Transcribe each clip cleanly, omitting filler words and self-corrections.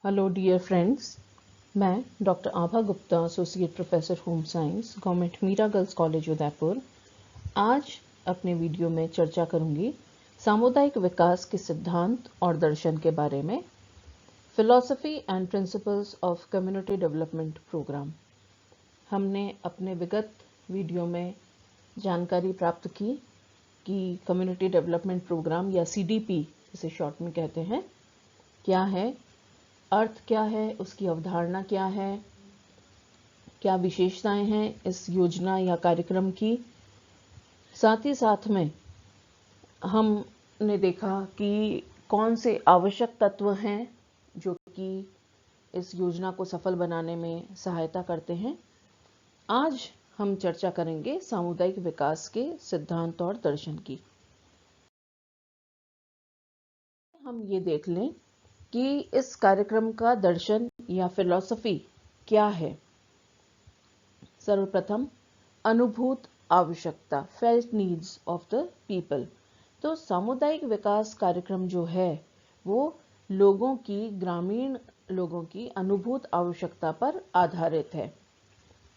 Hello dear friends, मैं doctor Abha Gupta, associate professor home science, government Meera girls college Udaipur. आज अपने video में चर्चा करूंगी सामुदायिक विकास के सिद्धांत और दर्शन के बारे में। Philosophy and principles of community development programme. हमने अपने विगत वीडियो में जानकारी प्राप्त की कि कम्युनिटी डेवलपमेंट प्रोग्राम या CDP जिसे शॉर्ट में कहते हैं क्या है, अर्थ क्या है, उसकी अवधारणा क्या है, क्या विशेषताएं हैं इस योजना या कार्यक्रम की। साथ ही साथ में हमने देखा कि कौन से आवश्यक तत्व हैं जो कि इस योजना को सफल बनाने में सहायता करते हैं। आज हम चर्चा करेंगे सामुदायिक विकास के सिद्धांत और दर्शन की। हम ये देख लें कि इस कार्यक्रम का दर्शन या फिलॉसफी क्या है। सर्वप्रथम अनुभूत आवश्यकता, felt needs of the people. तो सामुदायिक विकास कार्यक्रम जो है वो लोगों की, ग्रामीण लोगों की अनुभूत आवश्यकता पर आधारित है।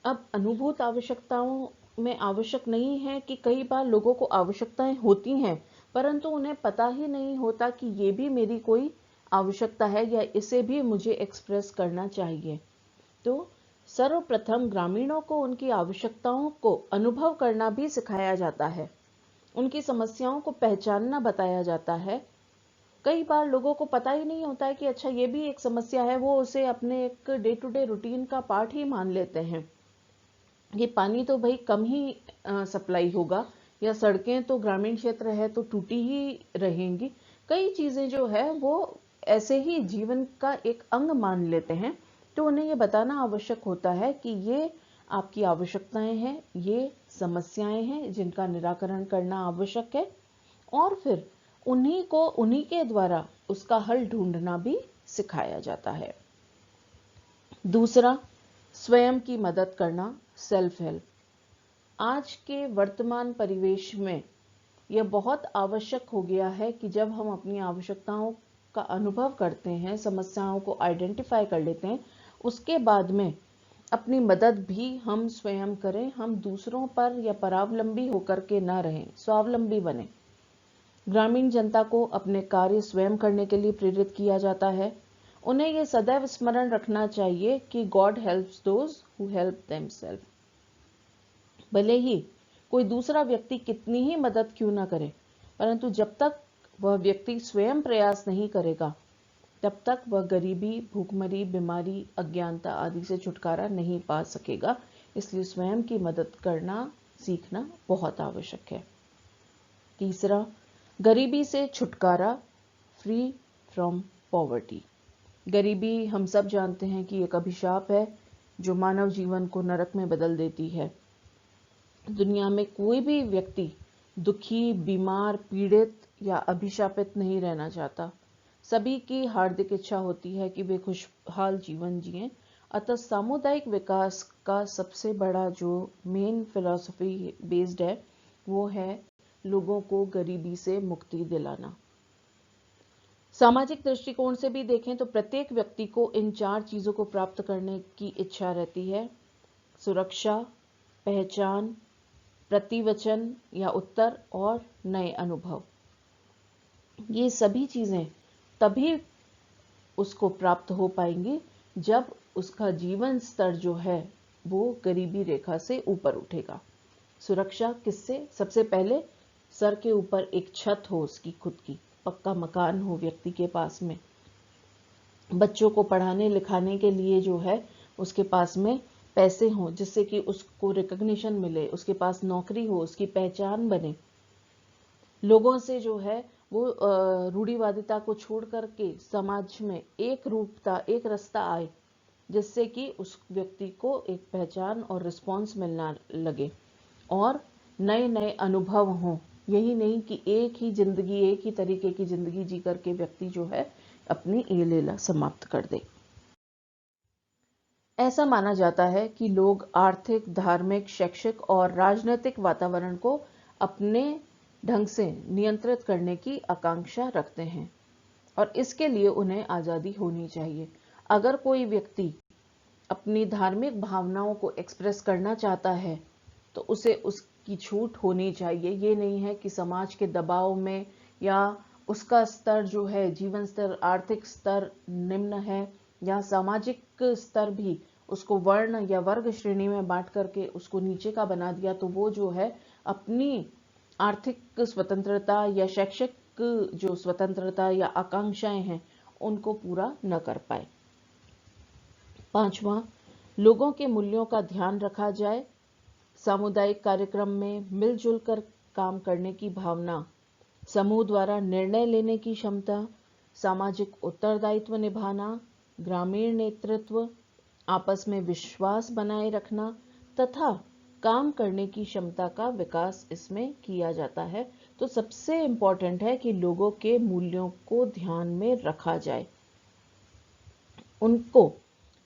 अब अनुभूत आवश्यकताओं में आवश्यक नहीं है कि कई बार लोगों को आवश्यकताएं होती हैं परंतु उन्हें पता ही नहीं होता कि ये भी मेरी कोई आवश्यकता है या इसे भी मुझे एक्सप्रेस करना चाहिए। तो सर्वप्रथम ग्रामीणों को उनकी आवश्यकताओं को अनुभव करना भी सिखाया जाता है, उनकी समस्याओं को पहचानना बताया जाता है। कई बार लोगों को पता ही नहीं होता है कि अच्छा ये भी एक समस्या है, वो उसे अपने एक डे टू डे रूटीन का पार्ट ही मान लेते हैं। ये पानी तो भाई कम ही सप्लाई होगा, या सड़कें तो ग्रामीण क्षेत्र है तो टूटी ही रहेंगी। कई चीजें जो है वो ऐसे ही जीवन का एक अंग मान लेते हैं। तो उन्हें ये बताना आवश्यक होता है कि ये आपकी आवश्यकताएं हैं, ये समस्याएं हैं जिनका निराकरण करना आवश्यक है, और फिर उन्हीं के द्वारा उसका हल ढूंढना भी सिखाया जाता है। दूसरा, स्वयं की मदद करना, सेल्फ हेल्प। आज के वर्तमान परिवेश में यह बहुत आवश्यक हो गया है कि जब हम अपनी आवश्यकताओं का अनुभव करते हैं, समस्याओं को आइडेंटिफाई कर लेते हैं, उसके बाद में अपनी मदद भी हम स्वयं करें। हम दूसरों पर या परावलंबी होकर के न रहें, स्वावलंबी बने। ग्रामीण जनता को अपने कार्य स्वयं करने के लिए प्रेरित किया जाता है। उन्हें यह सदैव स्मरण रखना चाहिए कि God helps those who help themselves. भले ही कोई दूसरा व्यक्ति कितनी ही मदद क्यों ना करे, परंतु जब तक वह व्यक्ति स्वयं प्रयास नहीं करेगा तब तक वह गरीबी, भूखमरी, बीमारी, अज्ञानता आदि से छुटकारा नहीं पा सकेगा। इसलिए स्वयं की मदद करना सीखना बहुत आवश्यक है। तीसरा, गरीबी से छुटकारा, फ्री फ्रॉम पॉवर्टी। गरीबी हम सब जानते हैं कि एक अभिशाप है जो मानव जीवन को नरक में बदल देती है। दुनिया में कोई भी व्यक्ति दुखी, बीमार, पीड़ित या अभिशापित नहीं रहना चाहता। सभी की हार्दिक इच्छा होती है कि वे खुशहाल जीवन जिएं। अतः सामुदायिक विकास का सबसे बड़ा जो मेन फिलॉसफी बेस्ड है वो है लोगों को गरीबी से मुक्ति दिलाना। सामाजिक दृष्टिकोण से भी देखें तो प्रत्येक व्यक्ति को इन 4 चीजों को प्राप्त करने की इच्छा रहती है: सुरक्षा, पहचान, प्रतिवचन या उत्तर और नए अनुभव। ये सभी चीजें तभी उसको प्राप्त हो पाएंगी जब उसका जीवन स्तर जो है वो गरीबी रेखा से ऊपर उठेगा। सुरक्षा किससे? सबसे पहले सर के ऊपर एक छत हो, उसकी खुद की, पक्का मकान हो व्यक्ति के पास में। बच्चों को पढ़ाने लिखाने के लिए जो है उसके पास में पैसे हों जिससे कि उसको रिकॉग्निशन मिले, उसके पास नौकरी हो, उसकी पहचान बने। लोगों से जो है वो रूढ़िवादिता को छोड़ करके समाज में एक रूपता, एक रास्ता आए जिससे कि उस व्यक्ति को एक पहचान और रिस्पॉन्स मिलना लगे और नए नए अनुभव हों। यही नहीं कि एक ही जिंदगी, एक ही तरीके की जिंदगी जी करके व्यक्ति जो है अपनी ये लीला समाप्त कर दे। ऐसा माना जाता है कि लोग आर्थिक, धार्मिक, शैक्षिक और राजनीतिक वातावरण को अपने ढंग से नियंत्रित करने की आकांक्षा रखते हैं और इसके लिए उन्हें आज़ादी होनी चाहिए। अगर कोई व्यक्ति अपनी धार्मिक भावनाओं को एक्सप्रेस करना चाहता है तो उसे उसकी छूट होनी चाहिए। ये नहीं है कि समाज के दबाव में या उसका स्तर जो है, जीवन स्तर, आर्थिक स्तर निम्न है या सामाजिक स्तर भी उसको वर्ण या वर्ग श्रेणी में बांट करके उसको नीचे का बना दिया, तो वो जो है अपनी आर्थिक स्वतंत्रता या शैक्षिक जो स्वतंत्रता या आकांक्षाएं हैं उनको पूरा न कर पाए। पांचवा, लोगों के मूल्यों का ध्यान रखा जाए। सामुदायिक कार्यक्रम में मिलजुल कर काम करने की भावना, समूह द्वारा निर्णय लेने की क्षमता, सामाजिक उत्तरदायित्व निभाना, ग्रामीण नेतृत्व, आपस में विश्वास बनाए रखना तथा काम करने की क्षमता का विकास इसमें किया जाता है। तो सबसे इम्पोर्टेंट है कि लोगों के मूल्यों को ध्यान में रखा जाए, उनको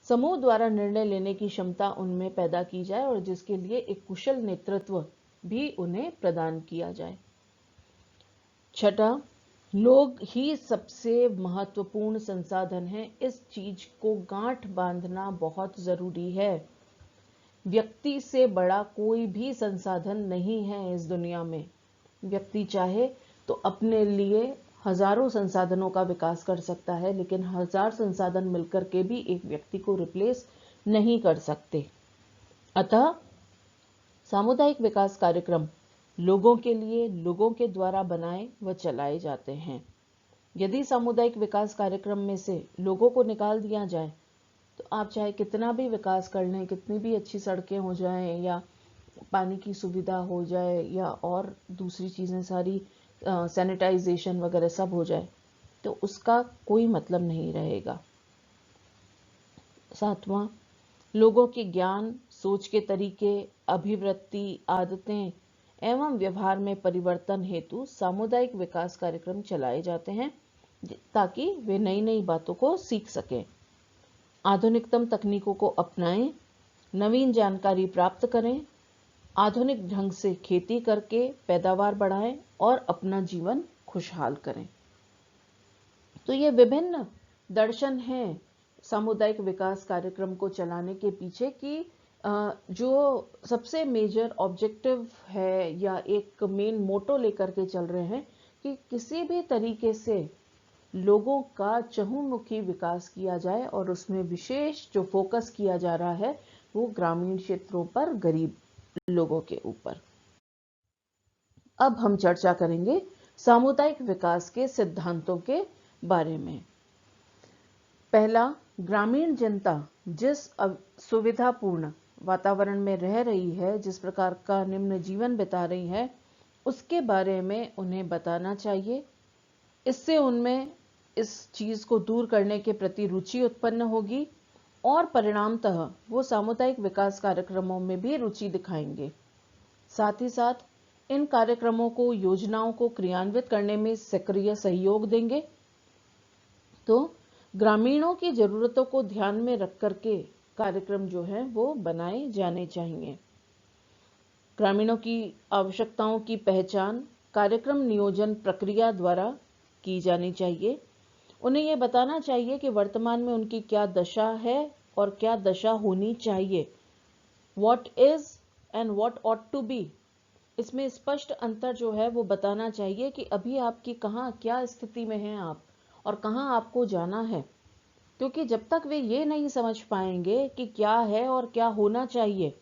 समूह द्वारा निर्णय लेने की क्षमता उनमें पैदा की जाए और जिसके लिए एक कुशल नेतृत्व भी उन्हें प्रदान किया जाए। छठा, लोग ही सबसे महत्वपूर्ण संसाधन हैं। इस चीज को गांठ बांधना बहुत जरूरी है। व्यक्ति से बड़ा कोई भी संसाधन नहीं है इस दुनिया में। व्यक्ति चाहे तो अपने लिए हजारों संसाधनों का विकास कर सकता है, लेकिन 1000 संसाधन मिलकर के भी एक व्यक्ति को रिप्लेस नहीं कर सकते। अतः सामुदायिक विकास कार्यक्रम लोगों के लिए, लोगों के द्वारा बनाए व चलाए जाते हैं। यदि सामुदायिक विकास कार्यक्रम में से लोगों को निकाल दिया जाए तो आप चाहे कितना भी विकास कर लें, कितनी भी अच्छी सड़कें हो जाएं या पानी की सुविधा हो जाए या और दूसरी चीज़ें सारी सैनिटाइजेशन वगैरह सब हो जाए, तो उसका कोई मतलब नहीं रहेगा। सातवां, लोगों के ज्ञान, सोच के तरीके, अभिवृत्ति, आदतें एवं व्यवहार में परिवर्तन हेतु सामुदायिक विकास कार्यक्रम चलाए जाते हैं ताकि वे नई नई बातों को सीख सकें, आधुनिकतम तकनीकों को अपनाएं, नवीन जानकारी प्राप्त करें, आधुनिक ढंग से खेती करके पैदावार बढ़ाएं और अपना जीवन खुशहाल करें। तो ये विभिन्न दर्शन हैं सामुदायिक विकास कार्यक्रम को चलाने के पीछे की जो सबसे मेजर ऑब्जेक्टिव है या एक मेन मोटो लेकर के चल रहे हैं कि किसी भी तरीके से लोगों का चहुमुखी विकास किया जाए और उसमें विशेष जो फोकस किया जा रहा है वो ग्रामीण क्षेत्रों पर, गरीब लोगों के ऊपर। अब हम चर्चा करेंगे सामुदायिक विकास के सिद्धांतों के बारे में। पहला, ग्रामीण जनता जिस सुविधापूर्ण वातावरण में रह रही है, जिस प्रकार का निम्न जीवन बिता रही है, उसके बारे में उन्हें बताना चाहिए। इससे उनमें इस चीज को दूर करने के प्रति रुचि उत्पन्न होगी और परिणामतः वो सामुदायिक विकास कार्यक्रमों में भी रुचि दिखाएंगे। साथ ही साथ इन कार्यक्रमों को, योजनाओं को क्रियान्वित करने में सक्रिय सहयोग देंगे। तो ग्रामीणों की जरूरतों को ध्यान में रख करके कार्यक्रम जो है वो बनाए जाने चाहिए। ग्रामीणों की आवश्यकताओं की पहचान कार्यक्रम नियोजन प्रक्रिया द्वारा की जानी चाहिए। उन्हें यह बताना चाहिए कि वर्तमान में उनकी क्या दशा है और क्या दशा होनी चाहिए। What is and what ought to be, इसमें स्पष्ट अंतर जो है वो बताना चाहिए कि अभी आपकी कहाँ क्या स्थिति में हैं आप और कहाँ आपको जाना है। क्योंकि जब तक वे ये नहीं समझ पाएंगे कि क्या है और क्या होना चाहिए,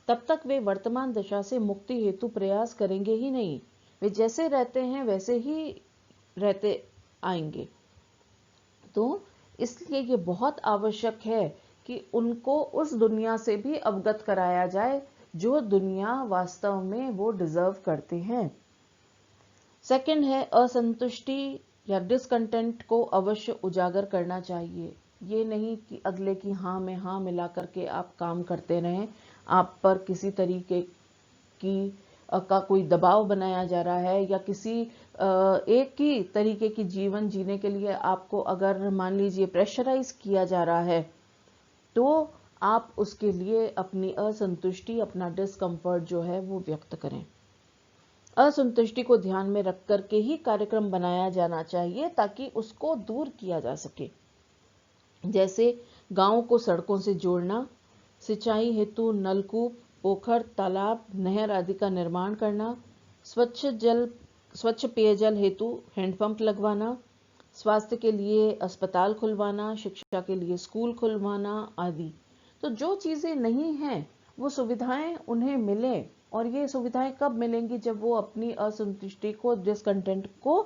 तब तक वे वर्तमान दशा से मुक्ति हेतु प्रयास करेंगे ही नहीं। वे जैसे रहते हैं वैसे ही रहते आएंगे। तो इसलिए ये बहुत आवश्यक है कि उनको उस दुनिया से भी अवगत कराया जाए जो दुनिया वास्तव में वो डिजर्व करते हैं। सेकंड है, असंतुष्टि या डिसकंटेंट को अवश्य उजागर करना चाहिए। ये नहीं कि अगले की हाँ में हाँ मिला करके आप काम करते रहें, आप पर किसी तरीके की का कोई दबाव बनाया जा रहा है या किसी एक ही तरीके की जीवन जीने के लिए आपको अगर मान लीजिए प्रेशराइज किया जा रहा है, तो आप उसके लिए अपनी असंतुष्टि, अपना डिस्कम्फर्ट जो है वो व्यक्त करें। असंतुष्टि को ध्यान में रख करके ही कार्यक्रम बनाया जाना चाहिए ताकि उसको दूर किया जा सके। जैसे गांवों को सड़कों से जोड़ना, सिंचाई हेतु नलकूप, पोखर, तालाब, नहर आदि का निर्माण करना, स्वच्छ पेयजल हेतु हैंडपंप लगवाना, स्वास्थ्य के लिए अस्पताल खुलवाना, शिक्षा के लिए स्कूल खुलवाना आदि। तो जो चीजें नहीं हैं वो सुविधाएं उन्हें मिले, और ये सुविधाएं कब मिलेंगी? जब वो अपनी असंतुष्टि को, डिसकंटेंट को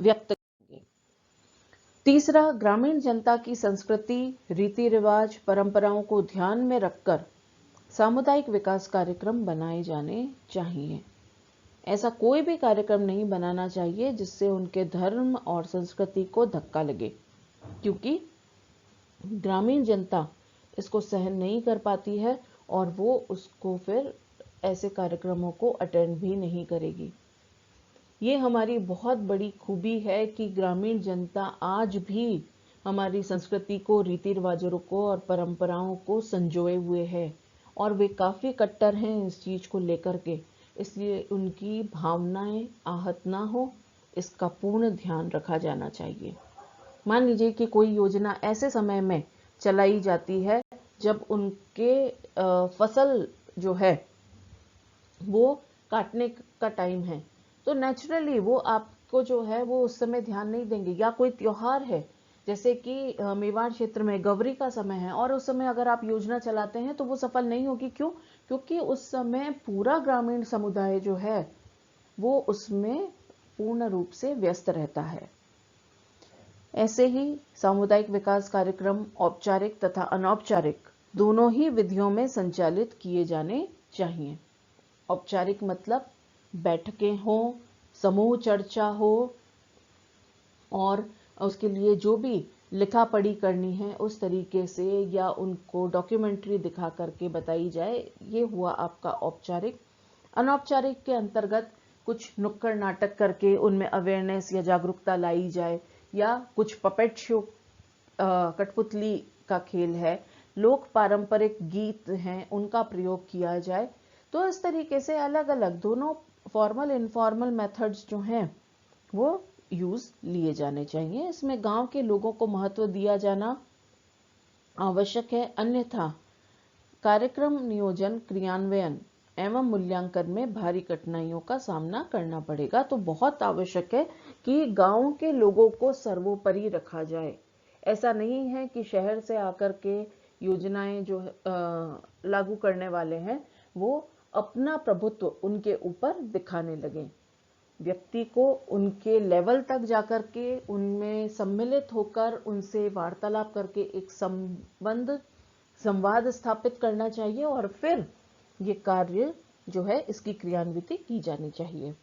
व्यक्त करेंगे। तीसरा, ग्रामीण जनता की संस्कृति, रीति रिवाज, परंपराओं को ध्यान में रखकर सामुदायिक विकास कार्यक्रम बनाए जाने चाहिए। ऐसा कोई भी कार्यक्रम नहीं बनाना चाहिए जिससे उनके धर्म और संस्कृति को धक्का लगे, क्योंकि ग्रामीण जनता इसको सहन नहीं कर पाती है और वो उसको फिर ऐसे कार्यक्रमों को अटेंड भी नहीं करेगी। ये हमारी बहुत बड़ी खूबी है कि ग्रामीण जनता आज भी हमारी संस्कृति को, रीति रिवाजों को और परंपराओं को संजोए हुए है, और वे काफी कट्टर हैं इस चीज को लेकर के। इसलिए उनकी भावनाएं आहत ना हो, इसका पूर्ण ध्यान रखा जाना चाहिए। मान लीजिए कि कोई योजना ऐसे समय में चलाई जाती है जब उनके फसल जो है वो काटने का टाइम है, तो नेचुरली वो आपको जो है वो उस समय ध्यान नहीं देंगे। या कोई त्योहार है, जैसे कि मेवाड़ क्षेत्र में गौरी का समय है, और उस समय अगर आप योजना चलाते हैं तो वो सफल नहीं होगी। क्यों? क्योंकि उस समय पूरा ग्रामीण समुदाय जो है वो उसमें पूर्ण रूप से व्यस्त रहता है। ऐसे ही सामुदायिक विकास कार्यक्रम औपचारिक तथा अनौपचारिक दोनों ही विधियों में संचालित किए जाने चाहिए। औपचारिक मतलब बैठकें हो, समूह चर्चा हो, और उसके लिए जो भी लिखा पढ़ी करनी है उस तरीके से, या उनको डॉक्यूमेंट्री दिखा करके बताई जाए। ये हुआ आपका औपचारिक। अनौपचारिक के अंतर्गत कुछ नुक्कड़ नाटक करके उनमें अवेयरनेस या जागरूकता लाई जाए, या कुछ पपेट शो, कठपुतली का खेल है, लोक पारंपरिक गीत हैं, उनका प्रयोग किया जाए। तो इस तरीके से अलग अलग दोनों फॉर्मल इनफॉर्मल मेथड्स जो हैं वो यूज लिए जाने चाहिए। इसमें गांव के लोगों को महत्व दिया जाना आवश्यक है, अन्यथा कार्यक्रम नियोजन, क्रियान्वयन एवं मूल्यांकन में भारी कठिनाइयों का सामना करना पड़ेगा। तो बहुत आवश्यक है कि गांव के लोगों को सर्वोपरि रखा जाए। ऐसा नहीं है कि शहर से आकर के योजनाएं जो लागू करने वाले हैं वो अपना प्रभुत्व उनके ऊपर दिखाने लगे। व्यक्ति को उनके लेवल तक जाकर के उनमें सम्मिलित होकर उनसे वार्तालाप करके एक संवाद स्थापित करना चाहिए, और फिर ये कार्य जो है इसकी क्रियान्विति की जानी चाहिए।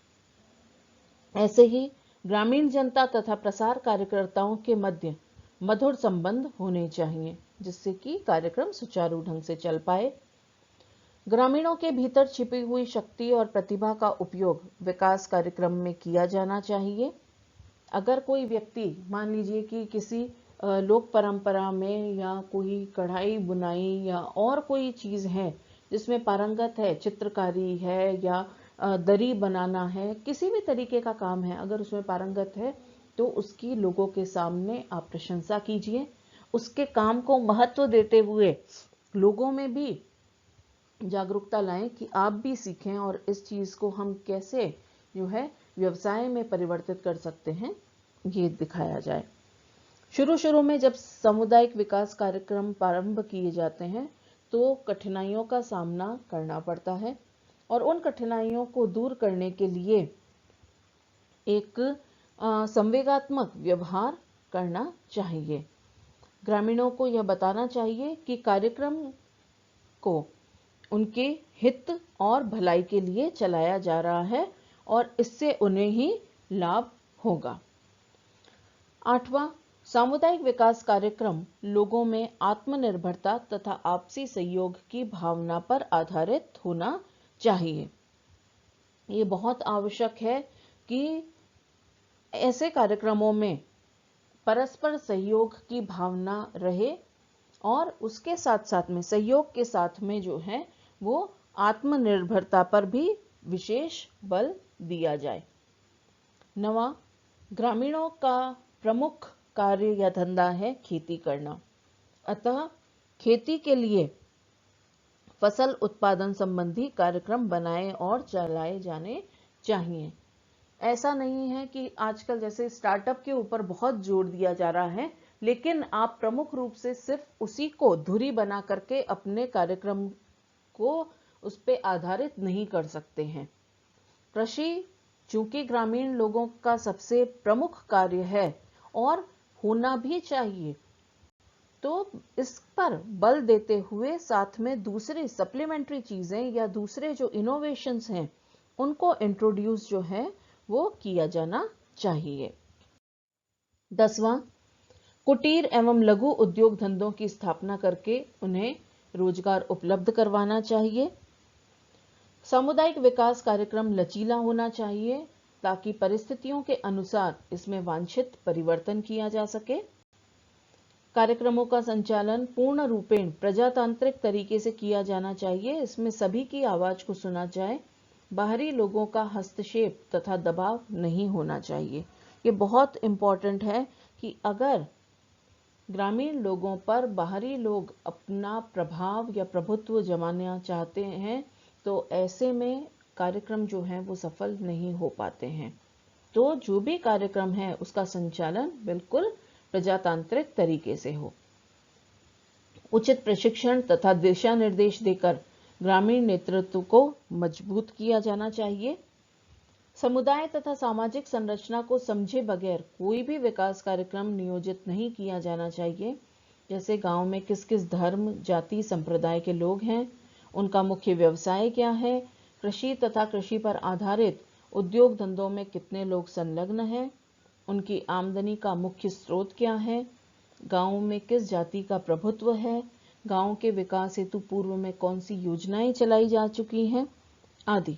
ऐसे ही ग्रामीण जनता तथा प्रसार कार्यकर्ताओं के मध्य मधुर संबंध होने चाहिए, जिससे कि कार्यक्रम सुचारू ढंग से चल पाए। ग्रामीणों के भीतर छिपी हुई शक्ति और प्रतिभा का उपयोग विकास कार्यक्रम में किया जाना चाहिए। अगर कोई व्यक्ति, मान लीजिए कि किसी लोक परंपरा में या कोई कढ़ाई बुनाई या और कोई चीज है जिसमें पारंगत है, चित्रकारी है या दरी बनाना है, किसी भी तरीके का काम है, अगर उसमें पारंगत है तो उसकी लोगों के सामने आप प्रशंसा कीजिए। उसके काम को महत्व देते हुए लोगों में भी जागरूकता लाएं कि आप भी सीखें और इस चीज को हम कैसे जो है व्यवसाय में परिवर्तित कर सकते हैं, ये दिखाया जाए। शुरू शुरू में जब सामुदायिक विकास कार्यक्रम प्रारंभ किए जाते हैं तो कठिनाइयों का सामना करना पड़ता है, और उन कठिनाइयों को दूर करने के लिए एक संवेगात्मक व्यवहार करना चाहिए। ग्रामीणों को यह बताना चाहिए कि कार्यक्रम को उनके हित और भलाई के लिए चलाया जा रहा है और इससे उन्हें ही लाभ होगा। 8वां, सामुदायिक विकास कार्यक्रम लोगों में आत्मनिर्भरता तथा आपसी सहयोग की भावना पर आधारित होना चाहिए। ये बहुत आवश्यक है कि ऐसे कार्यक्रमों में परस्पर सहयोग की भावना रहे, और उसके साथ साथ में, सहयोग के साथ में जो है वो आत्मनिर्भरता पर भी विशेष बल दिया जाए। 9वां, ग्रामीणों का प्रमुख कार्य या धंधा है खेती करना। अतः खेती के लिए फसल उत्पादन संबंधी कार्यक्रम बनाए और चलाए जाने चाहिए। ऐसा नहीं है कि आजकल जैसे स्टार्टअप के ऊपर बहुत जोर दिया जा रहा है, लेकिन आप प्रमुख रूप से सिर्फ उसी को धुरी बना करके अपने कार्यक्रम को उस पर आधारित नहीं कर सकते हैं। कृषि चूंकि ग्रामीण लोगों का सबसे प्रमुख कार्य है और होना भी चाहिए, तो इस पर बल देते हुए साथ में दूसरी सप्लीमेंट्री चीजें या दूसरे जो इनोवेशंस हैं उनको इंट्रोड्यूस जो है वो किया जाना चाहिए। 10वां, कुटीर एवं लघु उद्योग धंधों की स्थापना करके उन्हें रोजगार उपलब्ध करवाना चाहिए। सामुदायिक विकास कार्यक्रम लचीला होना चाहिए ताकि परिस्थितियों के अनुसार इसमें वांछित परिवर्तन किया जा सके। कार्यक्रमों का संचालन पूर्ण रूपेण प्रजातांत्रिक तरीके से किया जाना चाहिए। इसमें सभी की आवाज को सुना जाए, बाहरी लोगों का हस्तक्षेप तथा दबाव नहीं होना चाहिए। ये बहुत इंपॉर्टेंट है कि अगर ग्रामीण लोगों पर बाहरी लोग अपना प्रभाव या प्रभुत्व जमाना चाहते हैं तो ऐसे में कार्यक्रम जो है वो सफल नहीं हो पाते हैं। तो जो भी कार्यक्रम है उसका संचालन बिल्कुल प्रजातांत्रिक तरीके से हो। उचित प्रशिक्षण तथा दिशा निर्देश देकर ग्रामीण नेतृत्व को मजबूत किया जाना चाहिए। समुदाय तथा सामाजिक संरचना को समझे बगैर कोई भी विकास कार्यक्रम नियोजित नहीं किया जाना चाहिए। जैसे गांव में किस किस धर्म, जाति, संप्रदाय के लोग हैं, उनका मुख्य व्यवसाय क्या है, कृषि तथा कृषि पर आधारित उद्योग धंधों में कितने लोग संलग्न हैं, उनकी आमदनी का मुख्य स्रोत क्या है, गांव में किस जाति का प्रभुत्व है, गांव के विकास हेतु पूर्व में कौन सी योजनाएं चलाई जा चुकी हैं आदि।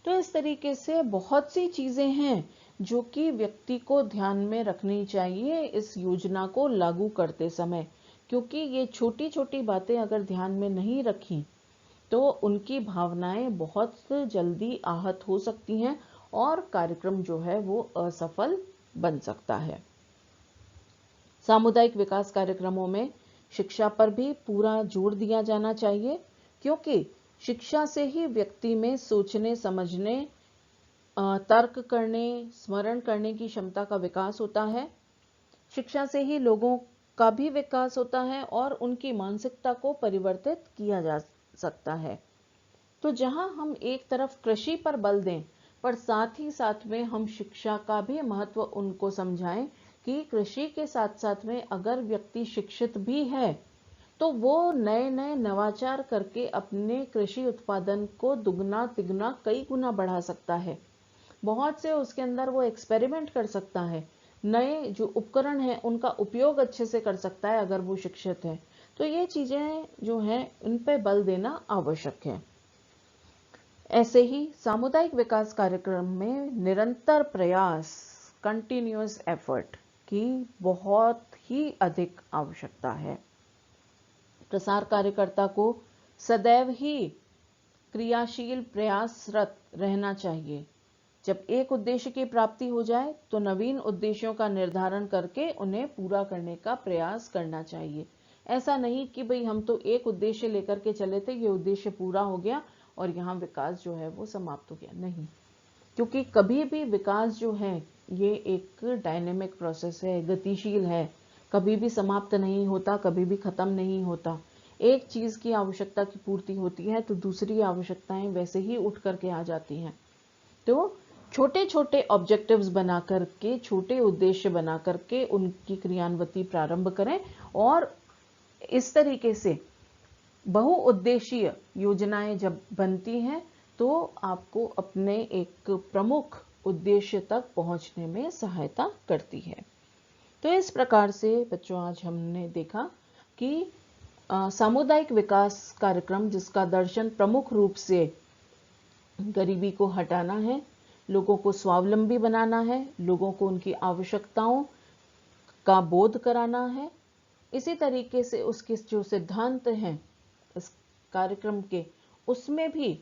तो इस तरीके से बहुत सी चीजें हैं जो कि व्यक्ति को ध्यान में रखनी चाहिए इस योजना को लागू करते समय, क्योंकि ये छोटी छोटी बातें अगर ध्यान में नहीं रखी तो उनकी भावनाएं बहुत जल्दी आहत हो सकती हैं और कार्यक्रम जो है वो असफल बन सकता है। सामुदायिक विकास कार्यक्रमों में शिक्षा पर भी पूरा जोर दिया जाना चाहिए, क्योंकि शिक्षा से ही व्यक्ति में सोचने, समझने, तर्क करने, स्मरण करने की क्षमता का विकास होता है। शिक्षा से ही लोगों का भी विकास होता है और उनकी मानसिकता को परिवर्तित किया जा सकता है। तो जहां हम एक तरफ कृषि पर बल दें, पर साथ ही साथ में हम शिक्षा का भी महत्व उनको समझाएं कि कृषि के साथ साथ में अगर व्यक्ति शिक्षित भी है तो वो नए नए नवाचार करके अपने कृषि उत्पादन को दुगना तिगुना कई गुना बढ़ा सकता है। बहुत से उसके अंदर वो एक्सपेरिमेंट कर सकता है, नए जो उपकरण हैं उनका उपयोग अच्छे से कर सकता है अगर वो शिक्षित है। तो ये चीजें जो हैं उन पे बल देना आवश्यक है। ऐसे ही सामुदायिक विकास कार्यक्रम में निरंतर प्रयास, कंटिन्यूअस एफर्ट की बहुत ही अधिक आवश्यकता है। प्रसार कार्यकर्ता को सदैव ही क्रियाशील प्रयासरत रहना चाहिए। जब एक उद्देश्य की प्राप्ति हो जाए तो नवीन उद्देश्यों का निर्धारण करके उन्हें पूरा करने का प्रयास करना चाहिए। ऐसा नहीं कि भाई हम तो एक उद्देश्य लेकर के चले थे, ये उद्देश्य पूरा हो गया और यहाँ विकास जो है वो समाप्त हो गया, नहीं। क्योंकि कभी भी विकास जो है ये एक डायनेमिक प्रोसेस है, गतिशील है, कभी भी समाप्त नहीं होता, कभी भी खत्म नहीं होता। एक चीज की आवश्यकता की पूर्ति होती है तो दूसरी आवश्यकताएं वैसे ही उठ करके आ जाती हैं। तो छोटे छोटे ऑब्जेक्टिव्स बना करके, छोटे उद्देश्य बना करके उनकी क्रियान्विति प्रारंभ करें और इस तरीके से बहुउद्देशीय योजनाएं जब बनती हैं तो आपको अपने एक प्रमुख उद्देश्य तक पहुंचने में सहायता करती है। तो इस प्रकार से बच्चों आज हमने देखा कि सामुदायिक विकास कार्यक्रम जिसका दर्शन प्रमुख रूप से गरीबी को हटाना है, लोगों को स्वावलंबी बनाना है, लोगों को उनकी आवश्यकताओं का बोध कराना है। इसी तरीके से उसके जो सिद्धांत हैं इस कार्यक्रम के, उसमें भी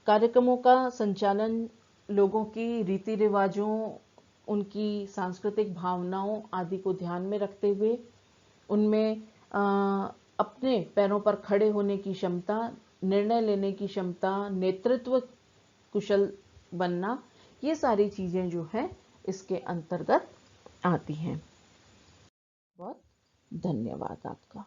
कार्यक्रमों का संचालन लोगों की रीति रिवाजों, उनकी सांस्कृतिक भावनाओं आदि को ध्यान में रखते हुए उनमें अपने पैरों पर खड़े होने की क्षमता, निर्णय लेने की क्षमता, नेतृत्व कुशल बनना, ये सारी चीज़ें जो हैं इसके अंतर्गत आती हैं। बहुत धन्यवाद आपका।